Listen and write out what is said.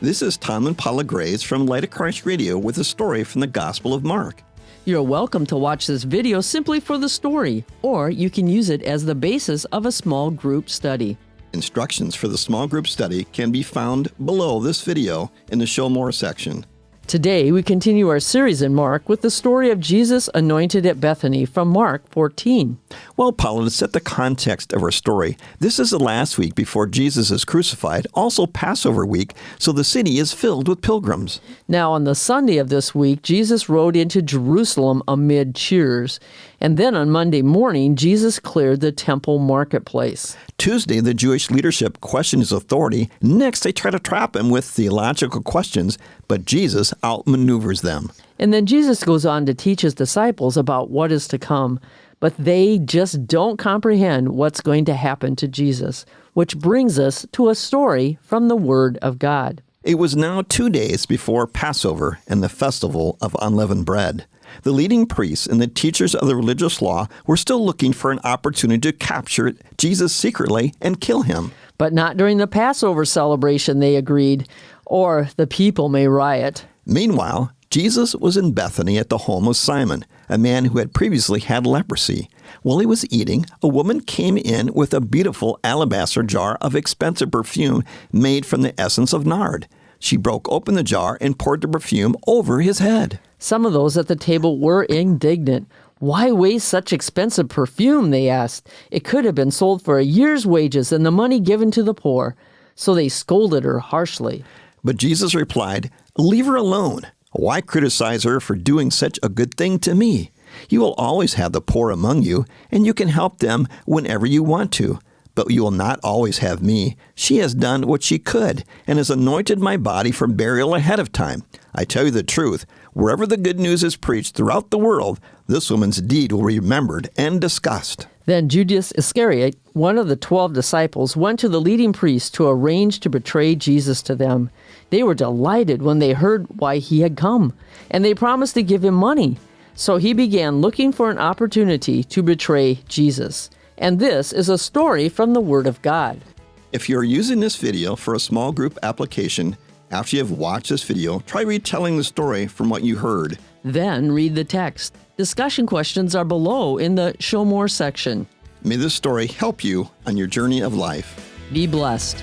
This is Tom and Paula Graves from Light of Christ Radio with a story from the Gospel of Mark. You're welcome to watch this video simply for the story, or you can use it as the basis of a small group study. Instructions for the small group study can be found below this video in the Show More section. Today, we continue our series in Mark with the story of Jesus anointed at Bethany from Mark 14. Well, Paula, to set the context of our story, this is the last week before Jesus is crucified, also Passover week, so the city is filled with pilgrims. Now, on the Sunday of this week, Jesus rode into Jerusalem amid cheers. And then on Monday morning, Jesus cleared the temple marketplace. Tuesday, the Jewish leadership questioned his authority. Next, they try to trap him with theological questions, but Jesus outmaneuvers them. And then Jesus goes on to teach his disciples about what is to come, but they just don't comprehend what's going to happen to Jesus, which brings us to a story from the Word of God. It was now 2 days before Passover and the festival of unleavened bread. The leading priests and the teachers of the religious law were still looking for an opportunity to capture Jesus secretly and kill him. But not during the Passover celebration, they agreed, or the people may riot. Meanwhile, Jesus was in Bethany at the home of Simon, a man who had previously had leprosy. While he was eating, a woman came in with a beautiful alabaster jar of expensive perfume made from the essence of nard. She broke open the jar and poured the perfume over his head. Some of those at the table were indignant. Why waste such expensive perfume, they asked. It could have been sold for a year's wages and the money given to the poor. So they scolded her harshly. But Jesus replied, "Leave her alone. Why criticize her for doing such a good thing to me? You will always have the poor among you, and you can help them whenever you want to. But you will not always have me. She has done what she could and has anointed my body for burial ahead of time. I tell you the truth, wherever the good news is preached throughout the world, this woman's deed will be remembered and discussed." Then Judas Iscariot, one of the 12 disciples, went to the leading priests to arrange to betray Jesus to them. They were delighted when they heard why he had come, and they promised to give him money. So he began looking for an opportunity to betray Jesus. And this is a story from the Word of God. If you're using this video for a small group application, after you have watched this video, try retelling the story from what you heard. Then read the text. Discussion questions are below in the Show More section. May this story help you on your journey of life. Be blessed.